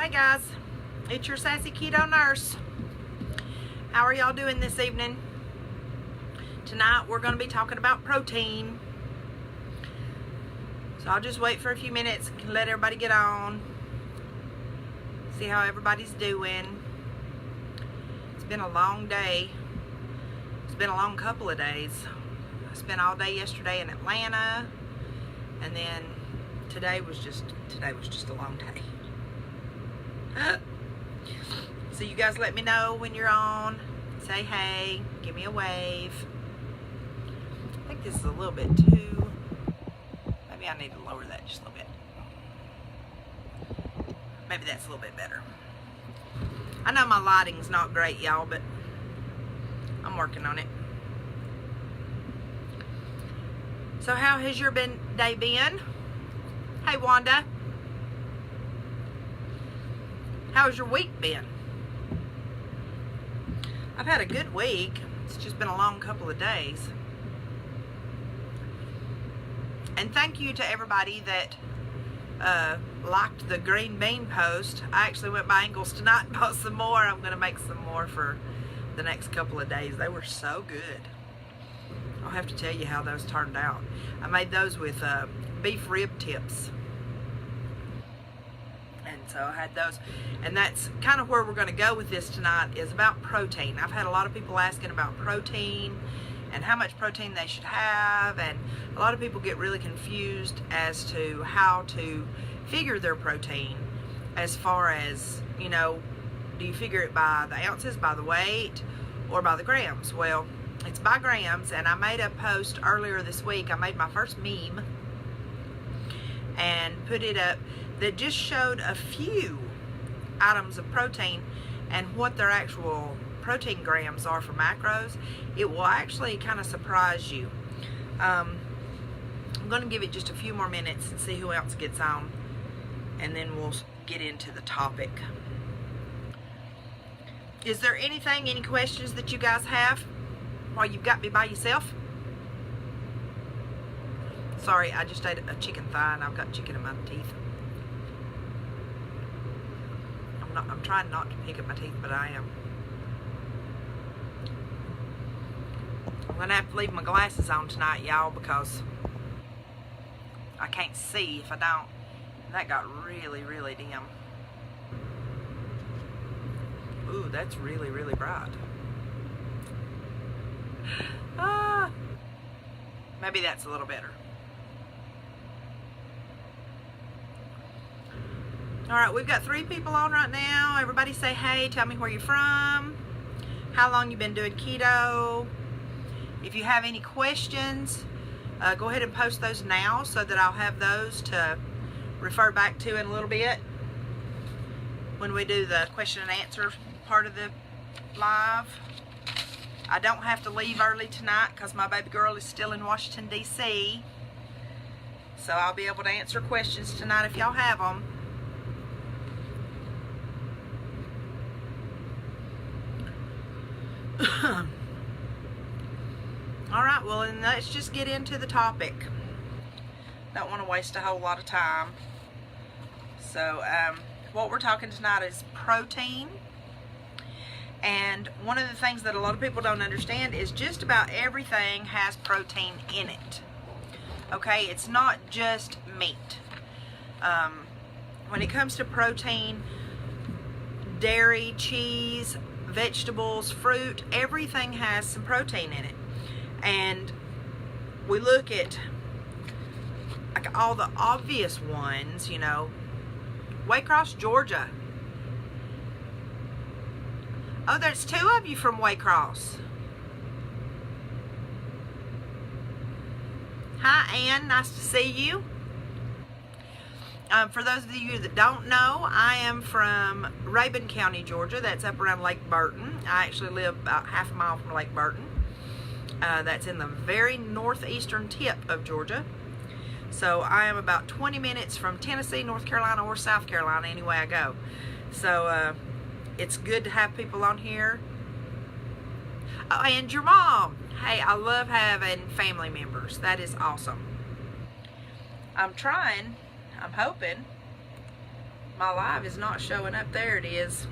Hey guys, it's your Sassy Keto Nurse. How are y'all doing this evening? Tonight we're going to be talking about protein. So I'll just wait for a few minutes and let everybody get on. See how everybody's doing. It's been a long day. It's been a long couple of days. I spent all day yesterday in Atlanta, and then today was just a long day. So you guys let me know when you're on. Say hey, give me a wave. I think this is a little bit too, maybe I need to lower that just a little bit. Maybe that's a little bit better. I know my lighting's not great, y'all, but I'm working on it. So how has your day been? Hey Wanda. How's your week been? I've had a good week. It's just been a long couple of days. And thank you to everybody that liked the green bean post. I actually went by Ingles tonight and bought some more. I'm going to make some more for the next couple of days. They were so good. I'll have to tell you how those turned out. I made those with beef rib tips. And so I had those, and that's kind of where we're going to go with this tonight, is about protein. I've had a lot of people asking about protein and how much protein they should have, and a lot of people get really confused as to how to figure their protein, as far as, you know, do you figure it by the ounces, by the weight, or by the grams? Well, it's by grams, and I made a post earlier this week. I made my first meme and put it up that just showed a few items of protein and what their actual protein grams are for macros. It will actually kind of surprise you. I'm going to give it just a few more minutes and see who else gets on, and then we'll get into the topic. Is there anything, any questions that you guys have while you've got me by yourself? Sorry, I just ate a chicken thigh and I've got chicken in my teeth. I'm trying not to pick at my teeth, but I am. I'm going to have to leave my glasses on tonight, y'all, because I can't see if I don't. And that got really, really dim. Ooh, that's really, really bright. Maybe that's a little better. All right, we've got 3 people on right now. Everybody say hey, tell me where you're from, how long you've been doing keto. If you have any questions, go ahead and post those now so that I'll have those to refer back to in a little bit when we do the question and answer part of the live. I don't have to leave early tonight because my baby girl is still in Washington, D.C. So I'll be able to answer questions tonight if y'all have them. Alright, well, then let's just get into the topic. Don't want to waste a whole lot of time. So, what we're talking tonight is protein. And one of the things that a lot of people don't understand is just about everything has protein in it. Okay, it's not just meat. When it comes to protein, dairy, cheese, vegetables, fruit, everything has some protein in it. And we look at like all the obvious ones, you know. Waycross, Georgia. Oh, there's 2 of you from Waycross. Hi, Ann. Nice to see you. For those of you that don't know, I am from Rabun County, Georgia. That's up around Lake Burton. I actually live about half a mile from Lake Burton. That's in the very northeastern tip of Georgia. So I am about 20 minutes from Tennessee, North Carolina, or South Carolina, any way I go. So it's good to have people on here. Oh, and your mom. Hey, I love having family members. That is awesome. I'm hoping My live is not showing up. There it is,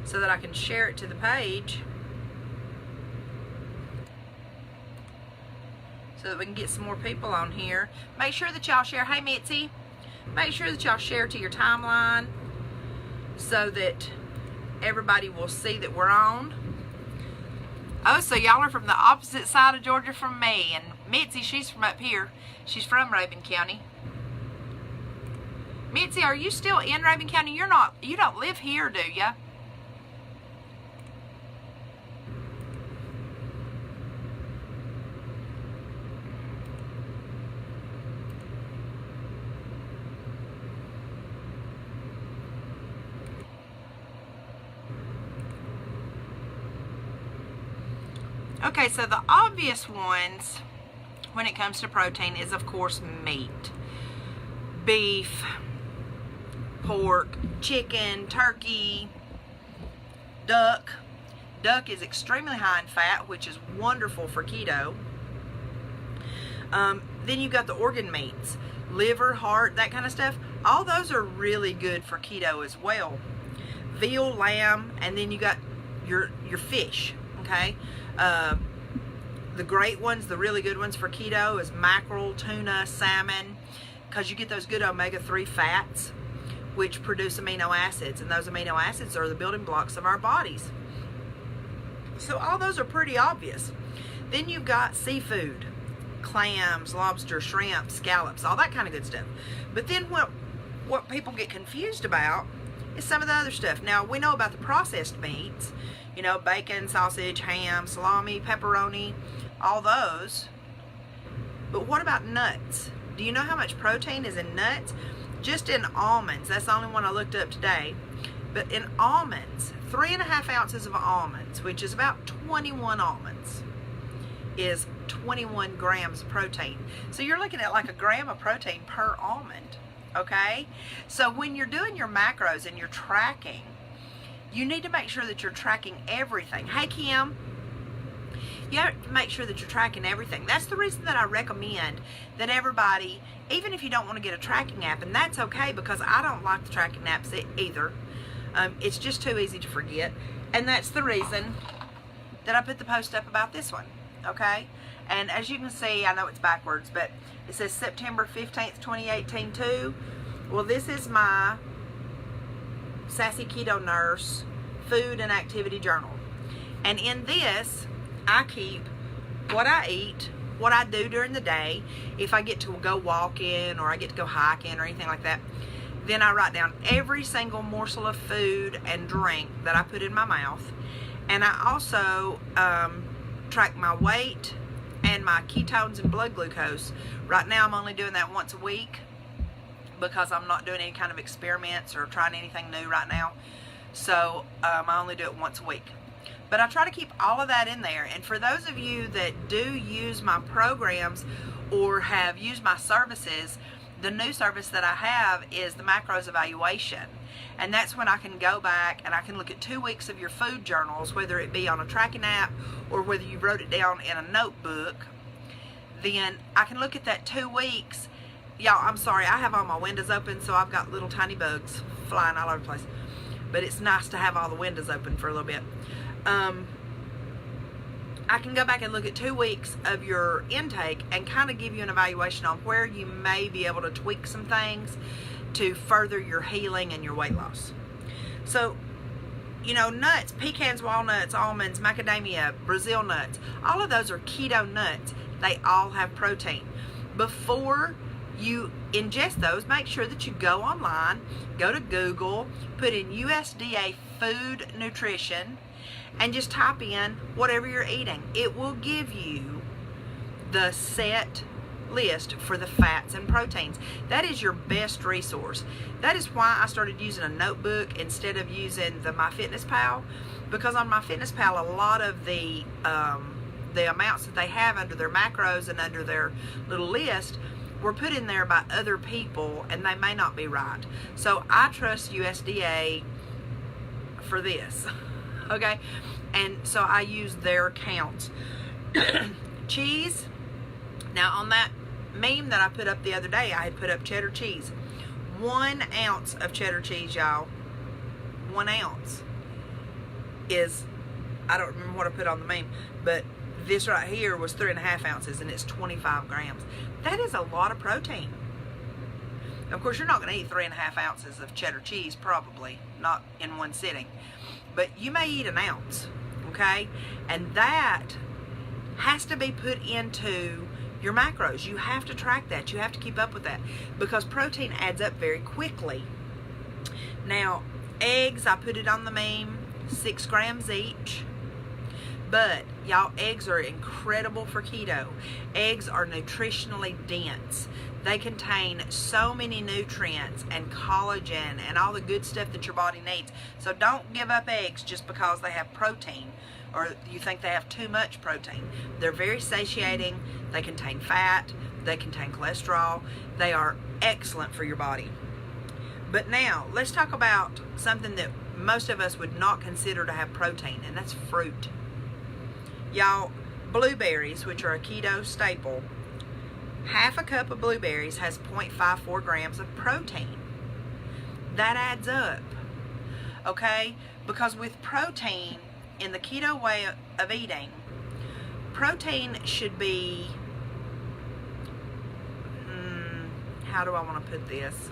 so that I can share it to the page, so that we can get some more people on here. Make sure that y'all share. Hey Mitzi, make sure that y'all share to your timeline so that everybody will see that we're on. Oh, so y'all are from the opposite side of Georgia from me. And Mitzi, she's from up here. She's from Rabun County. Mitzi, are you still in Rabun County? You don't live here, do ya? Okay, so the obvious ones when it comes to protein is, of course, meat. Beef, pork, chicken, turkey, duck. Duck is extremely high in fat, which is wonderful for keto. Then you've got the organ meats, liver, heart, that kind of stuff. All those are really good for keto as well. Veal, lamb, and then you got your fish, okay? The great ones, the really good ones for keto is mackerel, tuna, salmon, because you get those good omega-3 fats, which produce amino acids, and those amino acids are the building blocks of our bodies. So all those are pretty obvious. Then you've got seafood, clams, lobster, shrimp, scallops, all that kind of good stuff. But then what people get confused about is some of the other stuff. Now, we know about the processed meats, you know, bacon, sausage, ham, salami, pepperoni, all those. But what about nuts? Do you know how much protein is in nuts? Just in almonds, that's the only one I looked up today. But in almonds, 3.5 ounces of almonds, which is about 21 almonds, is 21 grams of protein. So you're looking at like a gram of protein per almond, okay? So when you're doing your macros and you're tracking, you need to make sure that you're tracking everything. Hey Kim, you have to make sure that you're tracking everything. That's the reason that I recommend that everybody, even if you don't want to get a tracking app, and that's okay, because I don't like the tracking apps either. It's just too easy to forget. And that's the reason that I put the post up about this one, okay? And as you can see, I know it's backwards, but it says September 15th, 2018 too. Well, this is my Sassy Keto Nurse Food and Activity Journal. And in this, I keep what I eat, what I do during the day, if I get to go walking or I get to go hiking or anything like that. Then I write down every single morsel of food and drink that I put in my mouth. And I also track my weight and my ketones and blood glucose. Right now I'm only doing that once a week because I'm not doing any kind of experiments or trying anything new right now. So I only do it once a week. But I try to keep all of that in there. And for those of you that do use my programs or have used my services, the new service that I have is the macros evaluation. And that's when I can go back and I can look at 2 weeks of your food journals, whether it be on a tracking app or whether you wrote it down in a notebook. Then I can look at that 2 weeks. Y'all, I'm sorry, I have all my windows open, so I've got little tiny bugs flying all over the place. But it's nice to have all the windows open for a little bit. I can go back and look at 2 weeks of your intake and kind of give you an evaluation on where you may be able to tweak some things to further your healing and your weight loss. So, you know, nuts, pecans, walnuts, almonds, macadamia, Brazil nuts, all of those are keto nuts. They all have protein. Before you ingest those, make sure that you go online, go to Google, put in USDA food nutrition, and just type in whatever you're eating. It will give you the set list for the fats and proteins. That is your best resource. That is why I started using a notebook instead of using the MyFitnessPal, because on MyFitnessPal a lot of the amounts that they have under their macros and under their little list were put in there by other people and they may not be right. So I trust USDA for this. Okay, and so I use their counts. Cheese. Now on that meme that I put up the other day, I had put up cheddar cheese. 1 ounce of cheddar cheese, y'all, 1 ounce is, I don't remember what I put on the meme, but this right here was 3.5 ounces, and it's 25 grams. That is a lot of protein. Of course, you're not going to eat 3.5 ounces of cheddar cheese, probably, not in one sitting. But you may eat 1 ounce, okay? And that has to be put into your macros. You have to track that. You have to keep up with that, because protein adds up very quickly. Now, eggs, I put it on the meme, 6 grams each. But, y'all, eggs are incredible for keto. Eggs are nutritionally dense. They contain so many nutrients and collagen and all the good stuff that your body needs. So don't give up eggs just because they have protein, or you think they have too much protein. They're very satiating. They contain fat. They contain cholesterol. They are excellent for your body. But now, let's talk about something that most of us would not consider to have protein, and that's fruit. Y'all, blueberries, which are a keto staple, half a cup of blueberries has 0.54 grams of protein. That adds up, okay? Because with protein, in the keto way of eating, protein should be, how do I want to put this?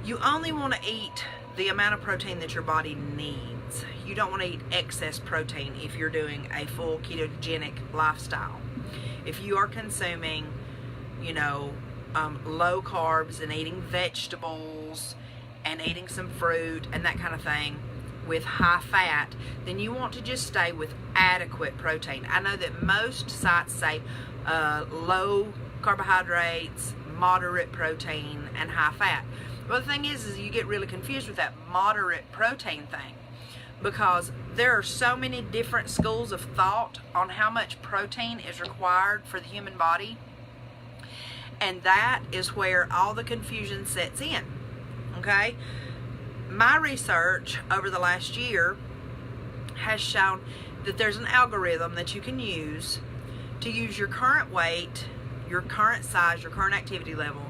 You only want to eat the amount of protein that your body needs. You don't want to eat excess protein if you're doing a full ketogenic lifestyle. If you are consuming, low carbs and eating vegetables and eating some fruit and that kind of thing with high fat, then you want to just stay with adequate protein. I know that most sites say low carbohydrates, moderate protein, and high fat. Well, the thing is you get really confused with that moderate protein thing, because there are so many different schools of thought on how much protein is required for the human body, and that is where all the confusion sets in, okay? My research over the last year has shown that there's an algorithm that you can use to use your current weight, your current size, your current activity level,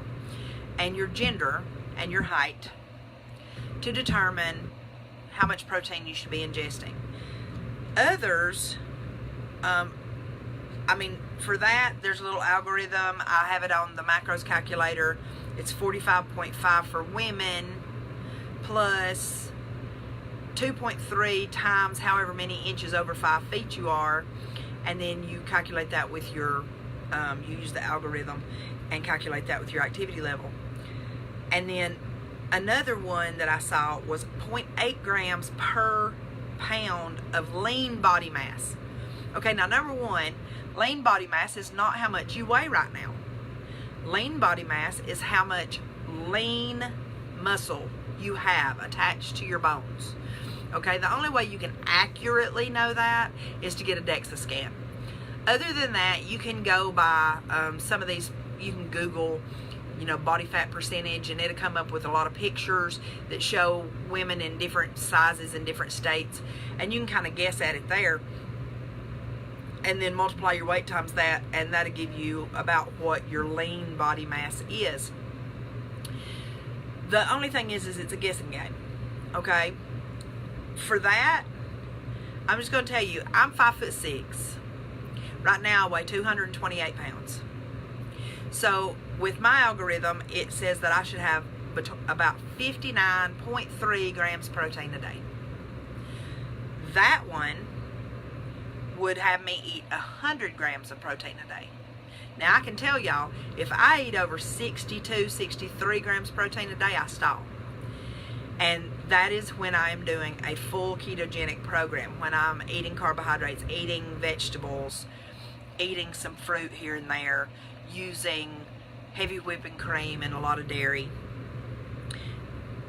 and your gender and your height to determine how much protein you should be ingesting. Others, for that, there's a little algorithm. I have it on the macros calculator. It's 45.5 for women plus 2.3 times however many inches over 5 feet you are, and then you calculate that with your, you use the algorithm and calculate that with your activity level. And then another one that I saw was 0.8 grams per pound of lean body mass. Okay, now number one, lean body mass is not how much you weigh right now. Lean body mass is how much lean muscle you have attached to your bones. Okay, the only way you can accurately know that is to get a DEXA scan. Other than that, you can go by some of these, you can Google, body fat percentage, and it'll come up with a lot of pictures that show women in different sizes in different states, and you can kind of guess at it there, and then multiply your weight times that, and that'll give you about what your lean body mass is. The only thing is it's a guessing game, okay? For that, I'm just going to tell you, I'm 5'6". Right now I weigh 228 pounds. So with my algorithm, it says that I should have about 59.3 grams protein a day. That one would have me eat 100 grams of protein a day. Now I can tell y'all, if I eat over 62, 63 grams protein a day, I stop. And that is when I am doing a full ketogenic program, when I'm eating carbohydrates, eating vegetables, eating some fruit here and there, using heavy whipping cream and a lot of dairy.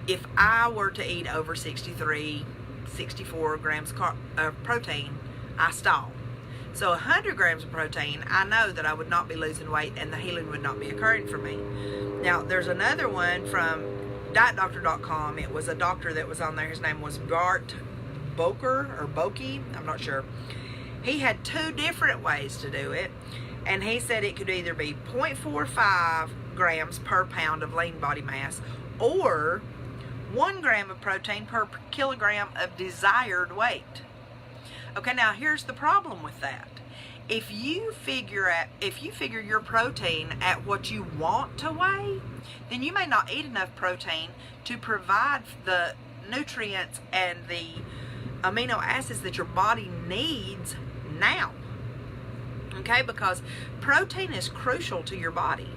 If I were to eat over 63, 64 grams of protein, I stall. So 100 grams of protein, I know that I would not be losing weight and the healing would not be occurring for me. Now, there's another one from dietdoctor.com. It was a doctor that was on there. His name was Bart Boker or Bokey, I'm not sure. He had 2 different ways to do it, and he said it could either be 0.45 grams per pound of lean body mass, or 1 gram of protein per kilogram of desired weight. Okay, now here's the problem with that. If you figure your protein at what you want to weigh, then you may not eat enough protein to provide the nutrients and the amino acids that your body needs now. Okay, because protein is crucial to your body.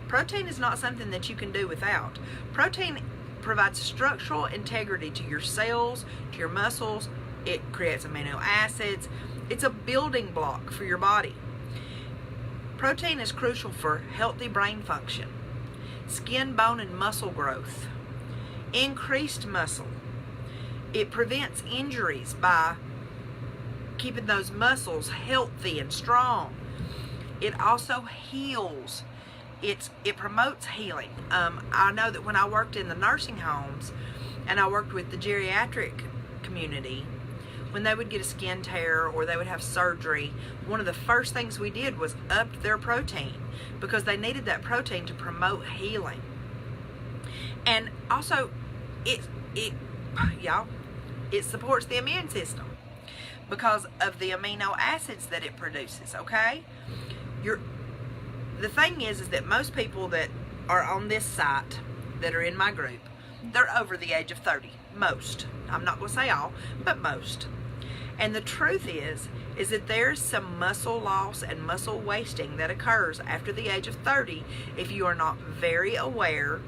Protein is not something that you can do without. Protein provides structural integrity to your cells, to your muscles. It creates amino acids. It's a building block for your body. Protein is crucial for healthy brain function, skin, bone, and muscle growth, increased muscle. It prevents injuries by keeping those muscles healthy and strong. It also heals. It promotes healing. I know that when I worked in the nursing homes and I worked with the geriatric community, when they would get a skin tear or they would have surgery, one of the first things we did was up their protein, because they needed that protein to promote healing. And also, it supports the immune system because of the amino acids that it produces. Okay, the thing is that most people that are on this site that are in my group, they're over the age of 30. Most. I'm not going to say all, but most. And the truth is that there's some muscle loss and muscle wasting that occurs after the age of 30 if you are not very aware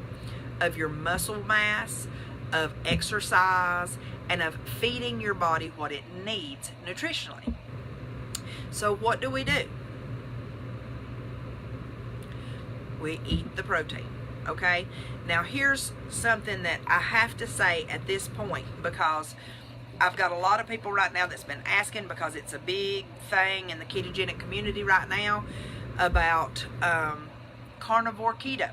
of your muscle mass, of exercise, and of feeding your body what it needs nutritionally. So what do? We eat the protein. Okay, now here's something that I have to say at this point, because I've got a lot of people right now that's been asking, because it's a big thing in the ketogenic community right now, about carnivore keto.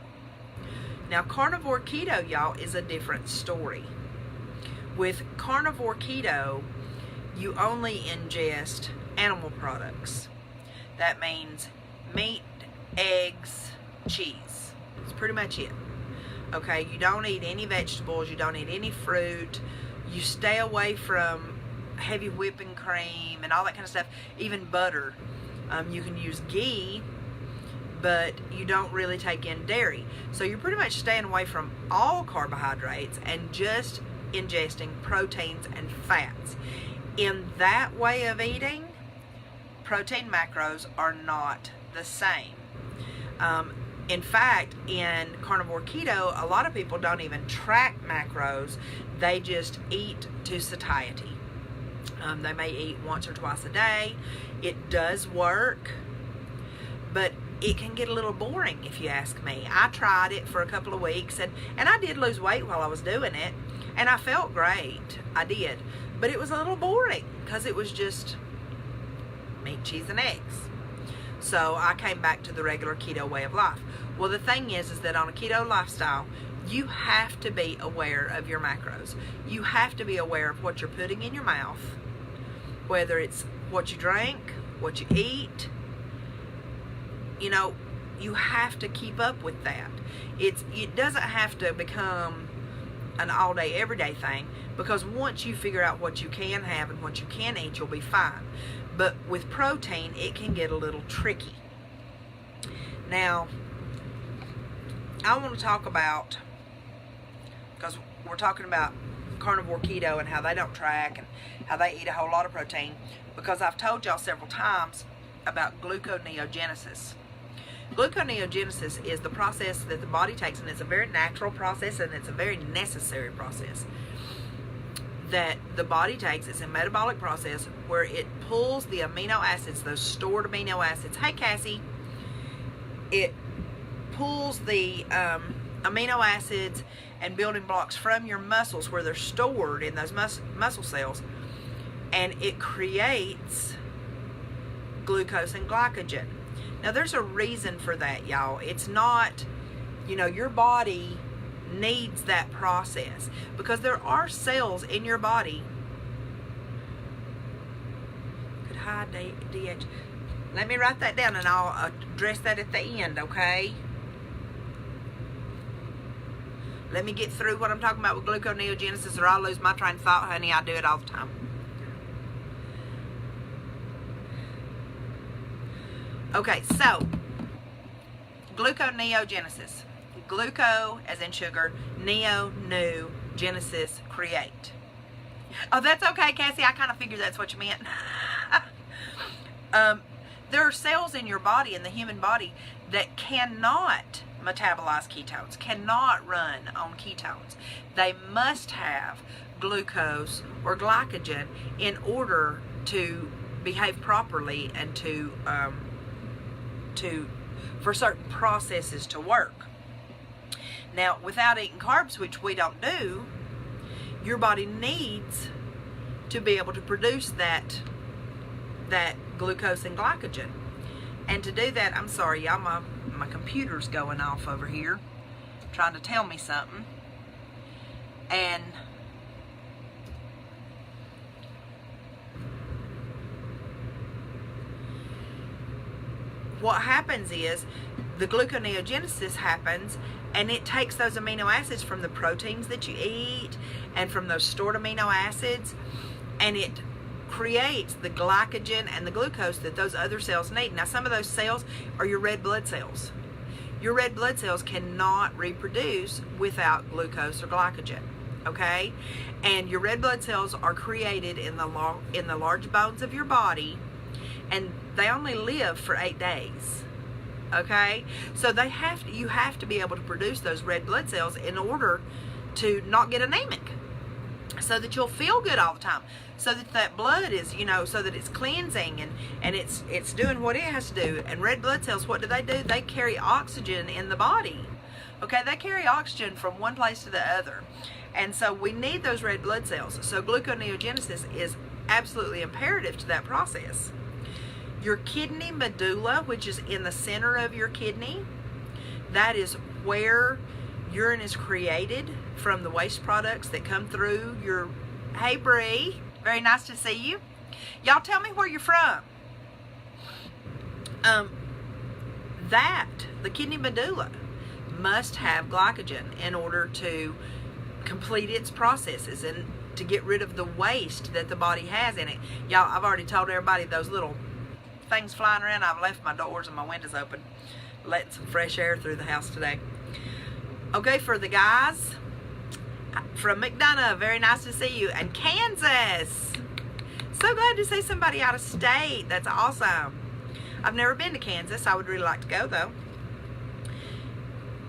Now carnivore keto, y'all, is a different story. With carnivore keto, you only ingest animal products. That means meat, eggs, cheese. That's pretty much it. Okay, you don't eat any vegetables, you don't eat any fruit, you stay away from heavy whipping cream and all that kind of stuff, even butter. You can use ghee, but you don't really take in dairy. So you're pretty much staying away from all carbohydrates and just ingesting proteins and fats. In that way of eating, protein macros are not the same. In fact, in carnivore keto, a lot of people don't even track macros. They just eat to satiety. They may eat once or twice a day. It does work, but it can get a little boring if you ask me. I tried it for a couple of weeks, and I did lose weight while I was doing it, and I felt great. I did. But it was a little boring because it was just meat, cheese, and eggs. So I came back to the regular keto way of life. Well, the thing is that on a keto lifestyle, you have to be aware of your macros. You have to be aware of what you're putting in your mouth, whether it's what you drink, what you eat. You know, you have to keep up with that. It doesn't have to become an all-day, everyday thing, because once you figure out what you can have and what you can eat, you'll be fine. But with protein, it can get a little tricky. Now, I want to talk about, because we're talking about carnivore keto and how they don't track and how they eat a whole lot of protein, because I've told y'all several times about gluconeogenesis. Gluconeogenesis is the process that the body takes, and it's a very natural process, and it's a very necessary process that the body takes. It's a metabolic process where it pulls the amino acids, those stored amino acids. Hey, Cassie. It pulls the amino acids and building blocks from your muscles where they're stored in those muscle cells, and it creates glucose and glycogen. Now, there's a reason for that, y'all. It's not, your body needs that process, because there are cells in your body. Good, hi, DH. Let me write that down and I'll address that at the end, okay? Let me get through what I'm talking about with gluconeogenesis or I'll lose my train of thought, honey. I do it all the time. Okay, so gluconeogenesis. Gluco, as in sugar, neo, new, genesis, create. Oh, that's okay, Cassie. I kind of figured that's what you meant. There are cells in your body, in the human body, that cannot metabolize ketones, cannot run on ketones. They must have glucose or glycogen in order to behave properly and for certain processes to work. Now, without eating carbs, which we don't do, your body needs to be able to produce that glucose and glycogen. And to do that, I'm sorry, y'all, my computer's going off over here, trying to tell me something. And what happens is the gluconeogenesis happens, and it takes those amino acids from the proteins that you eat and from those stored amino acids, and it creates the glycogen and the glucose that those other cells need. Now, some of those cells are your red blood cells. Your red blood cells cannot reproduce without glucose or glycogen, okay? And your red blood cells are created in the large bones of your body, and they only live for 8 days, okay? So you have to be able to produce those red blood cells in order to not get anemic, so that you'll feel good all the time, so that blood is, so that it's cleansing and it's doing what it has to do. And red blood cells, what do? They carry oxygen in the body, okay? They carry oxygen from one place to the other, and so we need those red blood cells. So gluconeogenesis is absolutely imperative to that process. Your kidney medulla, which is in the center of your kidney, that is where urine is created from the waste products that come through your... Hey, Bree. Very nice to see you. Y'all tell me where you're from. The kidney medulla must have glycogen in order to complete its processes and to get rid of the waste that the body has in it. Y'all, I've already told everybody those little things flying around. I've left my doors and my windows open, letting some fresh air through the house today. Okay, for the guys from McDonough, very nice to see you. And Kansas, so glad to see somebody out of state. That's awesome. I've never been to Kansas. I would really like to go though.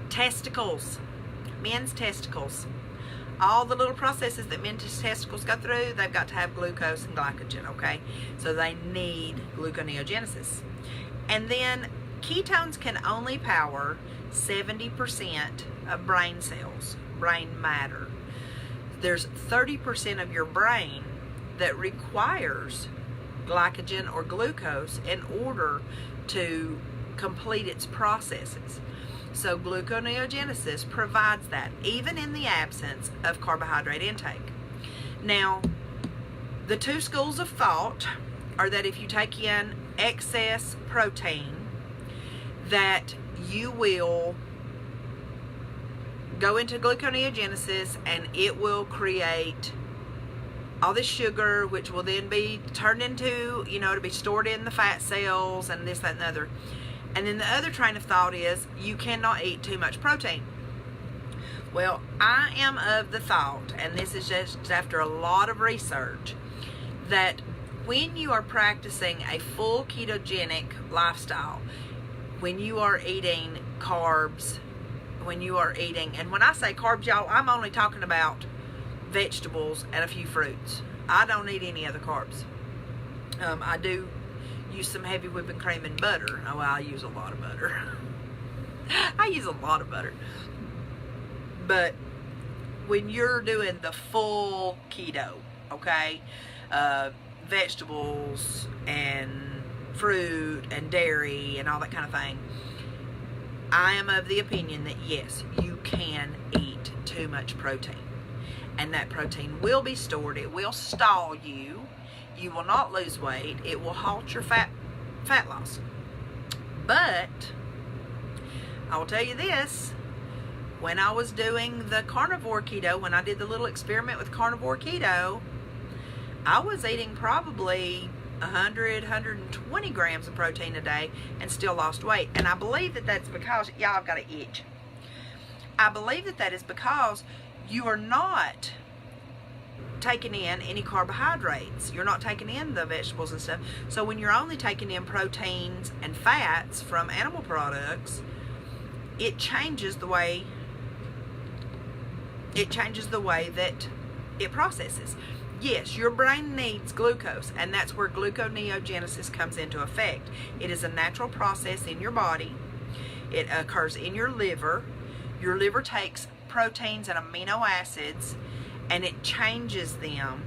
Testicles, men's testicles, all the little processes that men's testicles go through, they've got to have glucose and glycogen, okay? So they need gluconeogenesis. And then ketones can only power 70% of brain cells, brain matter. There's 30% of your brain that requires glycogen or glucose in order to complete its processes. So gluconeogenesis provides that, even in the absence of carbohydrate intake. Now, the two schools of thought are that if you take in excess protein, that you will go into gluconeogenesis and it will create all this sugar, which will then be turned into, to be stored in the fat cells and this, that, and the other. And then the other train of thought is you cannot eat too much protein. Well, I am of the thought, and this is just after a lot of research, that when you are practicing a full ketogenic lifestyle, when you are eating carbs, and when I say carbs, y'all, I'm only talking about vegetables and a few fruits. I don't eat any other carbs. I do use some heavy whipping cream and butter. Oh, well, I use a lot of butter. I use a lot of butter. But when you're doing the full keto, okay, vegetables and fruit and dairy and all that kind of thing, I am of the opinion that yes, you can eat too much protein. And that protein will be stored. It will stall you. You will not lose weight. It will halt your fat loss. But I will tell you this, when I was doing the carnivore keto, when I did the little experiment with carnivore keto, I was eating probably 100, 120 grams of protein a day and still lost weight. And I believe that that's because, y'all, I've got an itch. I believe that that is because you are not taking in any carbohydrates. You're not taking in the vegetables and stuff. So when you're only taking in proteins and fats from animal products, it changes the way that it processes. Yes, your brain needs glucose, and that's where gluconeogenesis comes into effect. It is a natural process in your body. It occurs in your liver. Your liver takes proteins and amino acids, and it changes them,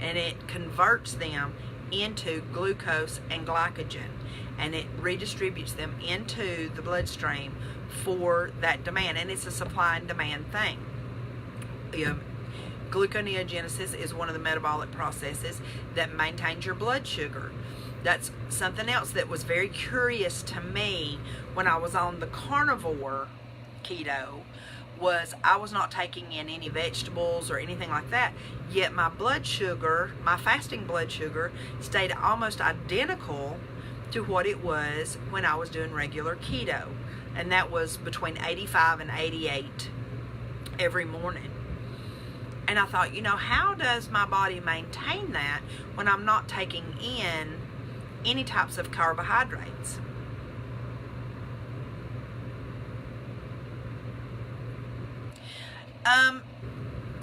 and it converts them into glucose and glycogen, and it redistributes them into the bloodstream for that demand. And it's a supply and demand thing. Gluconeogenesis is one of the metabolic processes that maintains your blood sugar. That's something else that was very curious to me when I was on the carnivore keto, was I was not taking in any vegetables or anything like that, yet my blood sugar, my fasting blood sugar, stayed almost identical to what it was when I was doing regular keto, and that was between 85 and 88 every morning. And I thought, you know, how does my body maintain that when I'm not taking in any types of carbohydrates?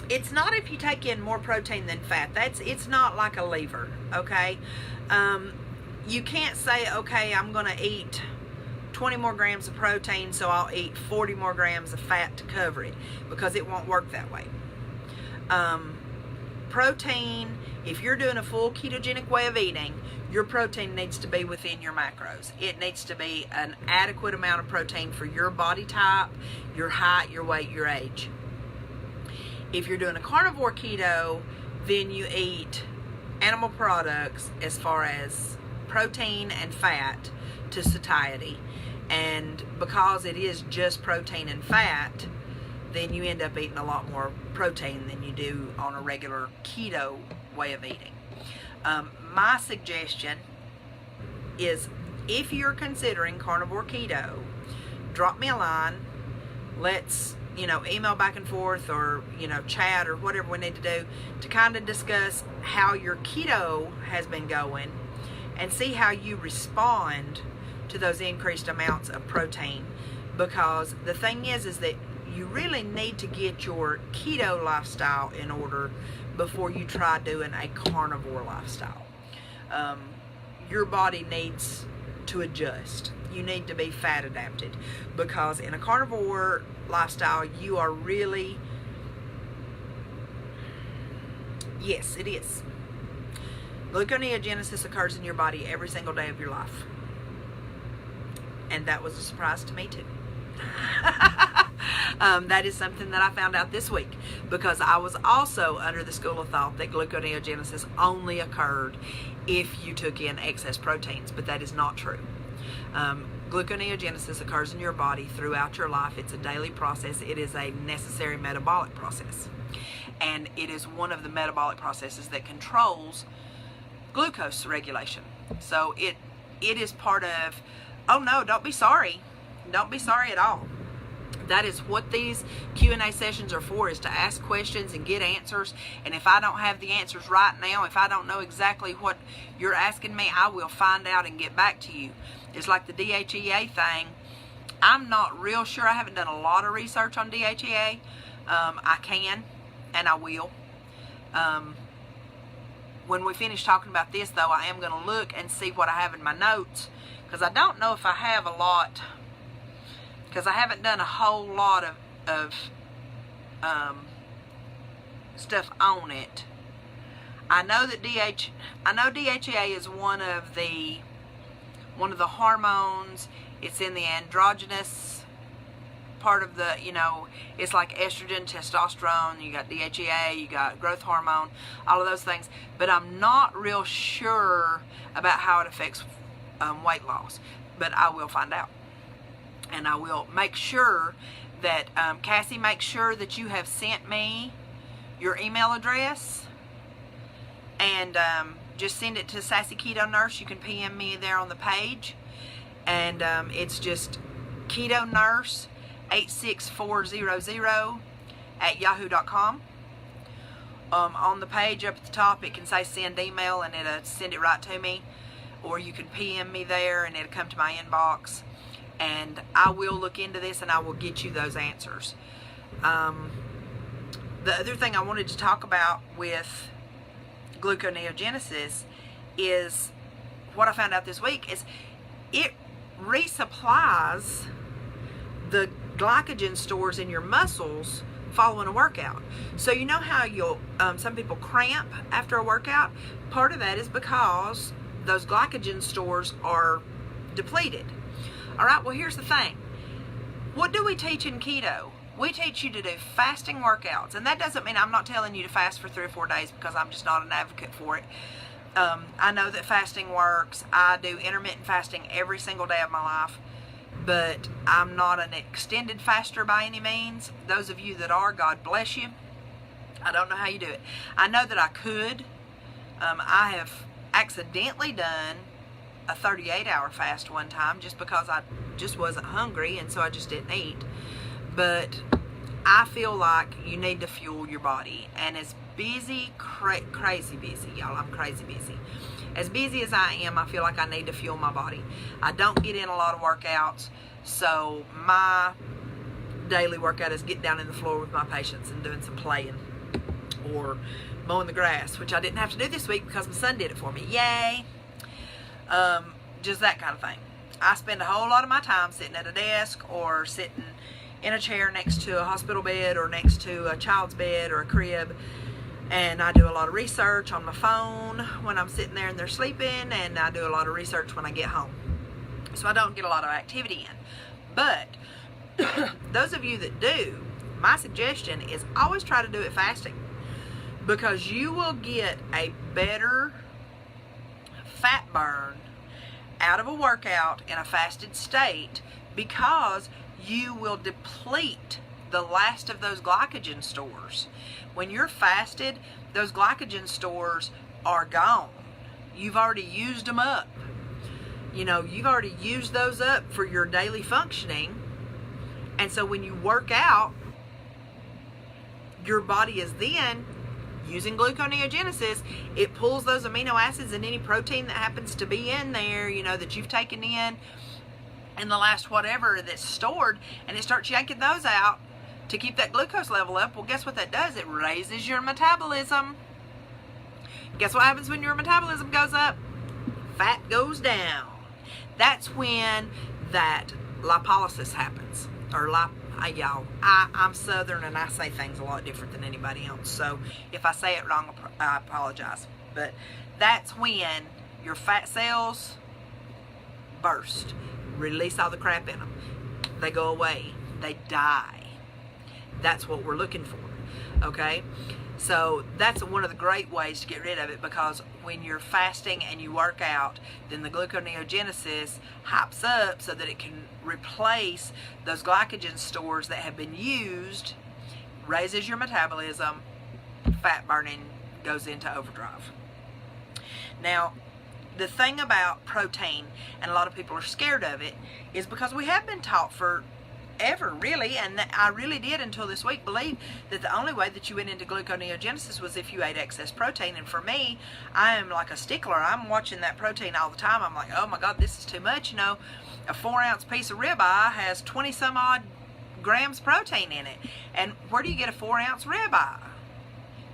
It's not if you take in more protein than fat. It's not like a lever, okay? You can't say, okay, I'm going to eat 20 more grams of protein, so I'll eat 40 more grams of fat to cover it, because it won't work that way. Protein, if you're doing a full ketogenic way of eating, your protein needs to be within your macros. It needs to be an adequate amount of protein for your body type, your height, your weight, your age. If you're doing a carnivore keto, then you eat animal products as far as protein and fat to satiety. And because it is just protein and fat, then you end up eating a lot more protein than you do on a regular keto way of eating. My suggestion is, if you're considering carnivore keto, drop me a line. Let's, email back and forth, or, chat, or whatever we need to do to kind of discuss how your keto has been going and see how you respond to those increased amounts of protein. Because the thing is that you really need to get your keto lifestyle in order before you try doing a carnivore lifestyle. Your body needs to adjust. You need to be fat adapted, because in a carnivore lifestyle, you are really, yes, it is. Gluconeogenesis occurs in your body every single day of your life. And that was a surprise to me too. That is something that I found out this week, because I was also under the school of thought that gluconeogenesis only occurred if you took in excess proteins, but that is not true. Gluconeogenesis occurs in your body throughout your life. It's a daily process. It is a necessary metabolic process, and it is one of the metabolic processes that controls glucose regulation. So it is part of, oh no, don't be sorry. Don't be sorry at all. That is what these Q&A sessions are for, is to ask questions and get answers. And if I don't have the answers right now, if I don't know exactly what you're asking me, I will find out and get back to you. It's like the DHEA thing. I'm not real sure. I haven't done a lot of research on DHEA. I can, and I will. When we finish talking about this, though, I am going to look and see what I have in my notes, because I don't know if I have a lot, because I haven't done a whole lot of stuff on it. I know that DHEA is one of the hormones. It's in the androgynous part of the, it's like estrogen, testosterone. You got DHEA, you got growth hormone, all of those things. But I'm not real sure about how it affects weight loss. But I will find out. And I will make sure that Cassie, make sure that you have sent me your email address, and just send it to Sassy Keto Nurse. You can PM me there on the page, and it's just KetoNurse 86400 at yahoo.com. On the page up at the top, it can say send email, and it'll send it right to me, or you can PM me there and it'll come to my inbox, and I will look into this and I will get you those answers. The other thing I wanted to talk about with gluconeogenesis is what I found out this week is it resupplies the glycogen stores in your muscles following a workout. So you know how you'll some people cramp after a workout? Part of that is because those glycogen stores are depleted. All right, well, here's the thing. What do we teach in keto? We teach you to do fasting workouts, and that doesn't mean I'm not telling you to fast for 3 or 4 days, because I'm just not an advocate for it. I know that fasting works. I do intermittent fasting every single day of my life, but I'm not an extended faster by any means. Those of you that are, God bless you. I don't know how you do it. I know that I could. I have accidentally done a 38-hour fast one time just because I just wasn't hungry, and so I just didn't eat. But I feel like you need to fuel your body, and as busy, crazy busy, y'all, I'm crazy busy. As busy as I am, I feel like I need to fuel my body. I don't get in a lot of workouts, so my daily workout is get down in the floor with my patients and doing some playing or mowing the grass, which I didn't have to do this week because my son did it for me. Yay! Just that kind of thing. I spend a whole lot of my time sitting at a desk or sitting in a chair next to a hospital bed or next to a child's bed or a crib, and I do a lot of research on my phone when I'm sitting there and they're sleeping, and I do a lot of research when I get home. So I don't get a lot of activity in. But those of you that do, my suggestion is always try to do it fasting, because you will get a better fat burn out of a workout in a fasted state, because you will deplete the last of those glycogen stores. When you're fasted, those glycogen stores are gone. You've already used them up. You know, you've already used those up for your daily functioning. And so when you work out, your body is then using gluconeogenesis. It pulls those amino acids and any protein that happens to be in there, you know, that you've taken in the last whatever that's stored, and it starts yanking those out to keep that glucose level up. Well, guess what that does? It raises your metabolism. Guess what happens when your metabolism goes up? Fat goes down. That's when that lipolysis happens. Or y'all, I'm Southern and I say things a lot different than anybody else. So if I say it wrong, I apologize. But that's when your fat cells burst, release all the crap in them. They go away. They die. That's what we're looking for. Okay? So that's one of the great ways to get rid of it, because when you're fasting and you work out, then the gluconeogenesis hypes up so that it can replace those glycogen stores that have been used, raises your metabolism, fat burning goes into overdrive. Now, the thing about protein, and a lot of people are scared of it, is because we have been taught forever, really, and I really did until this week believe that the only way that you went into gluconeogenesis was if you ate excess protein. And for me, I am like a stickler. I'm watching that protein all the time. I'm like, oh my God, this is too much. You know, a 4-ounce piece of ribeye has 20 some odd grams protein in it. And where do you get a 4-ounce ribeye?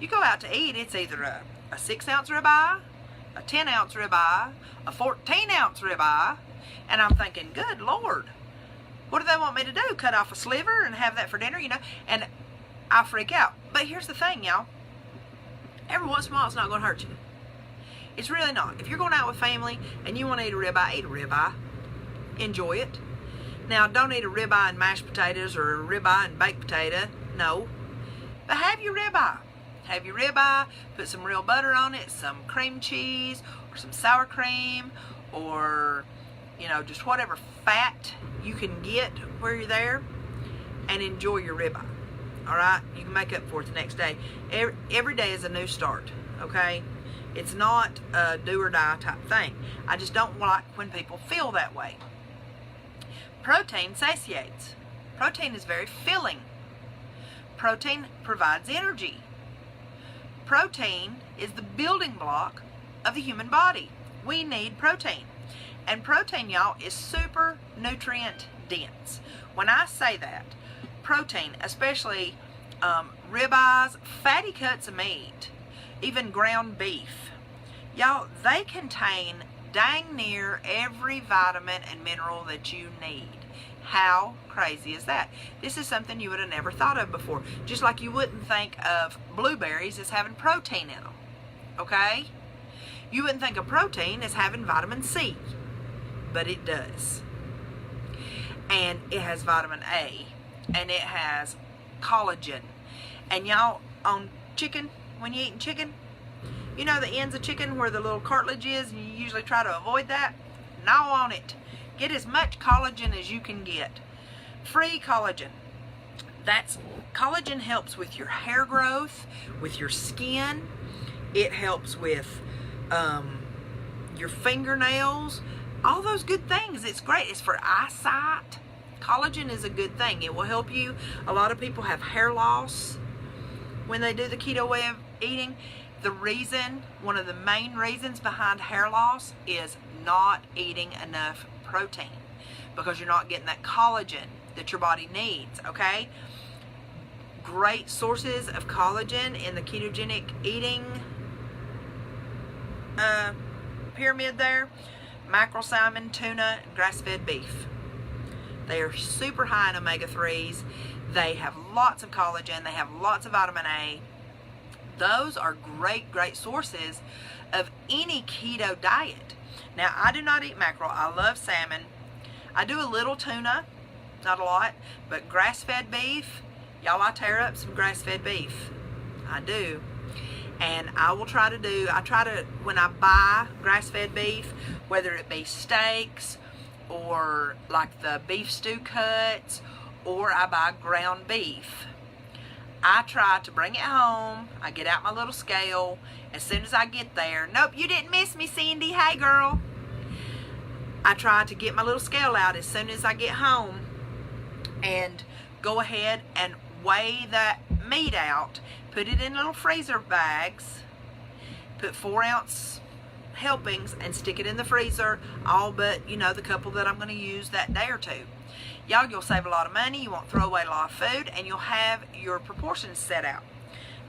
You go out to eat, it's either a 6-ounce ribeye, a 10-ounce ribeye, a 14-ounce ribeye, and I'm thinking, good Lord, what do they want me to do? Cut off a sliver and have that for dinner, you know? And I freak out. But here's the thing, y'all. Every once in a while, it's not going to hurt you. It's really not. If you're going out with family and you want to eat a ribeye, eat a ribeye. Enjoy it. Now, don't eat a ribeye and mashed potatoes or a ribeye and baked potato. No. But have your ribeye. Have your ribeye, put some real butter on it, some cream cheese, or some sour cream, or, you know, just whatever fat you can get where you're there. and enjoy your ribeye. All right, you can make up for it the next day. Every day is a new start. Okay, it's not a do or die type thing. I just don't like when people feel that way. Protein satiates. Protein is very filling. Protein provides energy. Protein is the building block of the human body. We need protein. And protein, y'all, is super nutrient dense. When I say that, protein, especially ribeyes, fatty cuts of meat, even ground beef, y'all, they contain dang near every vitamin and mineral that you need. How crazy is that? This is something you would have never thought of before. Just like you wouldn't think of blueberries as having protein in them. Okay? You wouldn't think of protein as having vitamin C. But it does. And it has vitamin A. And it has collagen. And y'all, on chicken, when you're eating chicken, you know the ends of chicken where the little cartilage is, and you usually try to avoid that? Gnaw on it. Get as much collagen as you can get. Free collagen. Collagen helps with your hair growth, with your skin. It helps with your fingernails. All those good things. It's great. It's for eyesight. Collagen is a good thing. It will help you. A lot of people have hair loss when they do the keto way of eating. One of the main reasons behind hair loss is not eating enough protein, because you're not getting that collagen that your body needs. Okay, great sources of collagen in the ketogenic eating pyramid there: mackerel, salmon, tuna, and grass-fed beef. They are super high in omega-3s. They have lots of collagen. They have lots of vitamin A. Those are great sources of any keto diet. Now, I do not eat mackerel. I love salmon. I do a little tuna, not a lot, but grass-fed beef, y'all, I tear up some grass-fed beef. I do. And I try to, when I buy grass-fed beef, whether it be steaks or like the beef stew cuts, or I buy ground beef, I try to bring it home. I get out my little scale. As soon as I get there, nope, you didn't miss me, Cindy. Hey, girl. I try to get my little scale out as soon as I get home and go ahead and weigh that meat out. Put it in little freezer bags. Put 4-ounce helpings and stick it in the freezer. All but, the couple that I'm going to use that day or two. Y'all, you'll save a lot of money. You won't throw away a lot of food, and you'll have your proportions set out.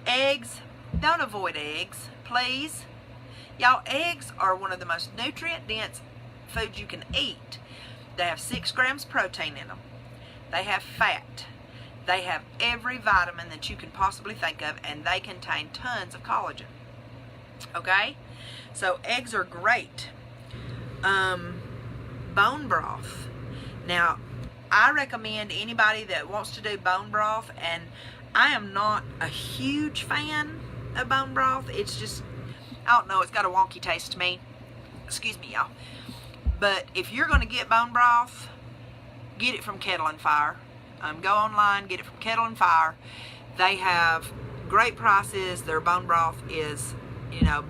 Eggs, don't avoid eggs, please. Y'all, eggs are one of the most nutrient-dense foods you can eat. They have 6 grams protein in them. They have fat. They have every vitamin that you can possibly think of, and they contain tons of collagen. Okay? So, eggs are great. Bone broth. Now, I recommend anybody that wants to do bone broth, and I am not a huge fan of bone broth. It's just, I don't know, it's got a wonky taste to me. Excuse me, y'all. But if you're going to get bone broth, get it from Kettle and Fire. Go online, get it from Kettle and Fire. They have great prices. Their bone broth is,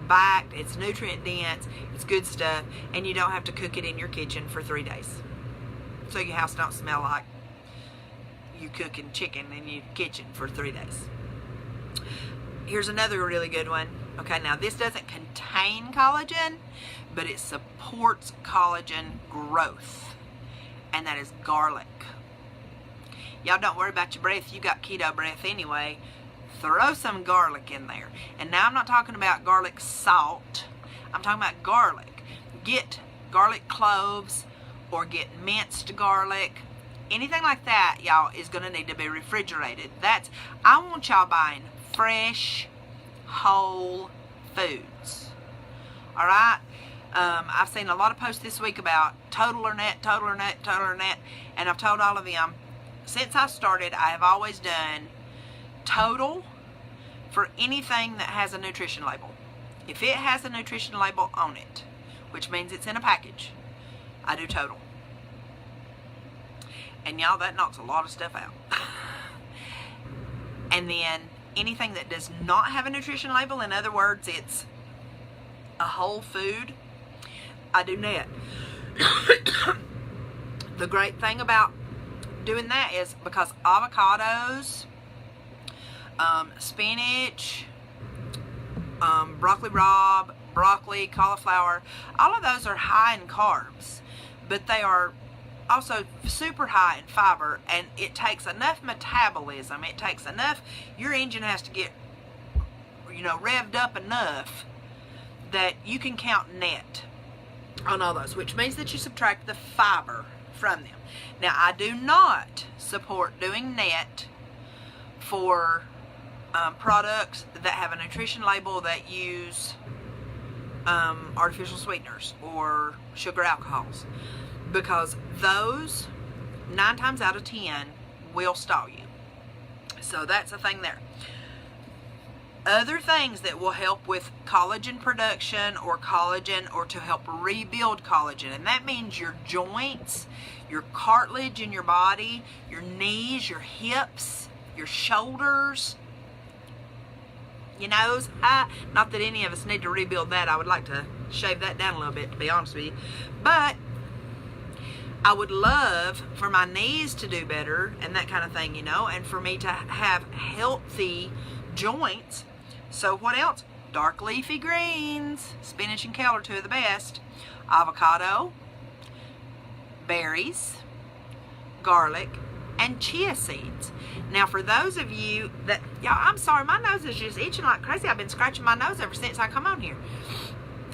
backed. It's nutrient dense. It's good stuff. And you don't have to cook it in your kitchen for 3 days. So your house don't smell like you cooking chicken in your kitchen for 3 days. Here's another really good one. Okay, now this doesn't contain collagen, but it supports collagen growth. And that is garlic. Y'all, don't worry about your breath. You got keto breath anyway. Throw some garlic in there. And now I'm not talking about garlic salt. I'm talking about garlic. Get garlic cloves, or get minced garlic. Anything like that, y'all, is going to need to be refrigerated. I want y'all buying fresh, whole foods. All right? I've seen a lot of posts this week about total or net, and I've told all of them, since I started, I have always done total for anything that has a nutrition label. If it has a nutrition label on it, which means it's in a package, I do total. And y'all, that knocks a lot of stuff out. And then anything that does not have a nutrition label, in other words, it's a whole food, I do net. The great thing about doing that is because avocados, spinach, broccoli rabe, broccoli, cauliflower, all of those are high in carbs, but they are also super high in fiber, and it takes enough metabolism, it takes enough, your engine has to get, revved up enough that you can count net on all those, which means that you subtract the fiber from them. Now, I do not support doing net for products that have a nutrition label that use artificial sweeteners or sugar alcohols, because those 9 times out of 10 will stall you. So that's the thing there. Other things that will help with collagen production or to help rebuild collagen, and that means your joints, your cartilage in your body, your knees, your hips, your shoulders, your nose. Not that any of us need to rebuild that. I would like to shave that down a little bit, to be honest with you. But I would love for my knees to do better and that kind of thing, and for me to have healthy joints. So what else? Dark leafy greens. Spinach and kale are 2 of the best. Avocado, berries, garlic, and chia seeds. Now, for those of you that, y'all, I'm sorry, my nose is just itching like crazy. I've been scratching my nose ever since I come on here.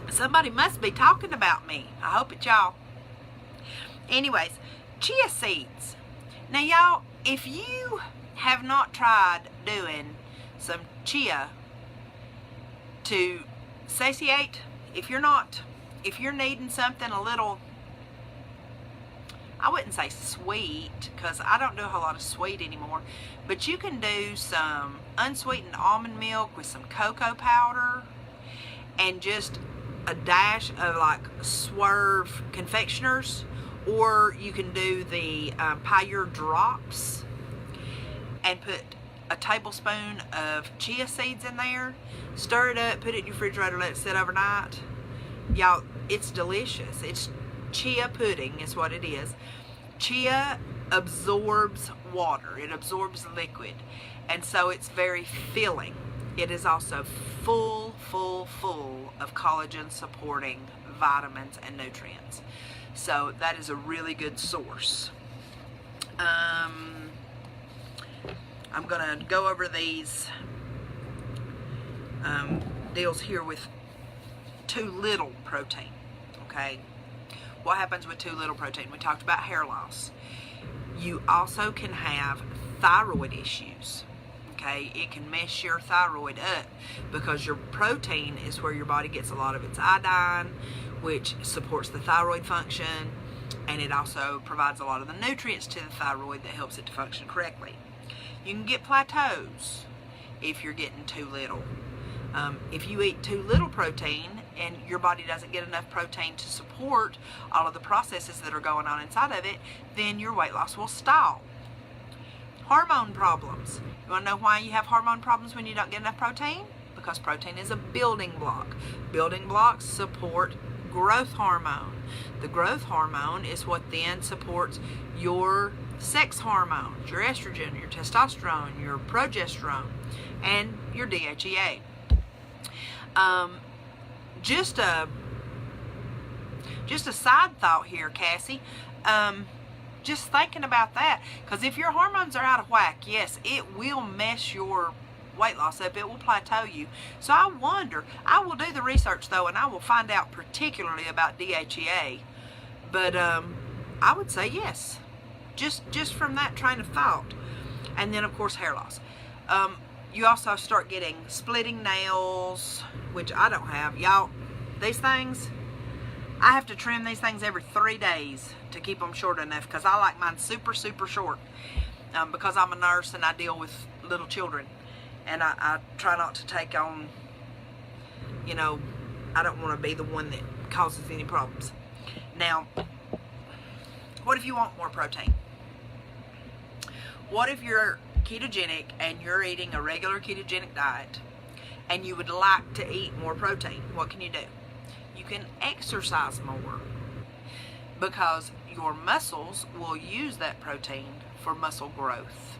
Somebody must be talking about me. I hope it's y'all. Anyways, chia seeds. Now, y'all, if you have not tried doing some chia to satiate, if you're needing something a little, I wouldn't say sweet, because I don't do a whole lot of sweet anymore, but you can do some unsweetened almond milk with some cocoa powder and just a dash of like Swerve confectioners, or you can do the Pure drops and put a tablespoon of chia seeds in there, stir it up, put it in your refrigerator, let it sit overnight. Y'all, it's delicious. It's chia pudding is what it is. Chia absorbs water. It absorbs liquid. And so it's very filling. It is also full of collagen supporting vitamins and nutrients. So that is a really good source. I'm going to go over these deals here with too little protein. Okay, what happens with too little protein? We talked about hair loss. You also can have thyroid issues. Okay, it can mess your thyroid up because your protein is where your body gets a lot of its iodine, which supports the thyroid function, and it also provides a lot of the nutrients to the thyroid that helps it to function correctly. You can get plateaus if you're getting too little. If you eat too little protein and your body doesn't get enough protein to support all of the processes that are going on inside of it, then your weight loss will stall. Hormone problems. You want to know why you have hormone problems when you don't get enough protein? Because protein is a building block. Building blocks support growth hormone. The growth hormone is what then supports your sex hormones, your estrogen, your testosterone, your progesterone, and your DHEA. Just a side thought here, Cassie. Just thinking about that, because if your hormones are out of whack, yes, it will mess your weight loss up. It will plateau you. So I wonder, I will do the research though, and I will find out particularly about DHEA. But I would say yes, just from that train of thought. And then of course hair loss. You also start getting splitting nails, which I don't have. Y'all, these things, I have to trim these things every 3 days to keep them short enough, because I like mine super short, because I'm a nurse and I deal with little children, and I try not to take on, I don't want to be the one that causes any problems. Now, what if you want more protein? What if you're ketogenic and you're eating a regular ketogenic diet and you would like to eat more protein? What can you do? You can exercise more, because your muscles will use that protein for muscle growth.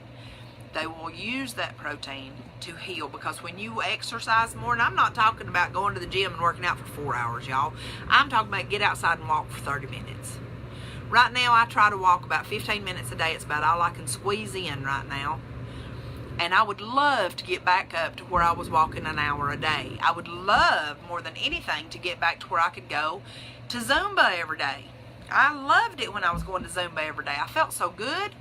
They will use that protein to heal, because when you exercise more, and I'm not talking about going to the gym and working out for 4 hours, y'all. I'm talking about get outside and walk for 30 minutes. Right now, I try to walk about 15 minutes a day. It's about all I can squeeze in right now. And I would love to get back up to where I was walking an hour a day. I would love, more than anything, to get back to where I could go to Zumba every day. I loved it when I was going to Zumba every day. I felt so good.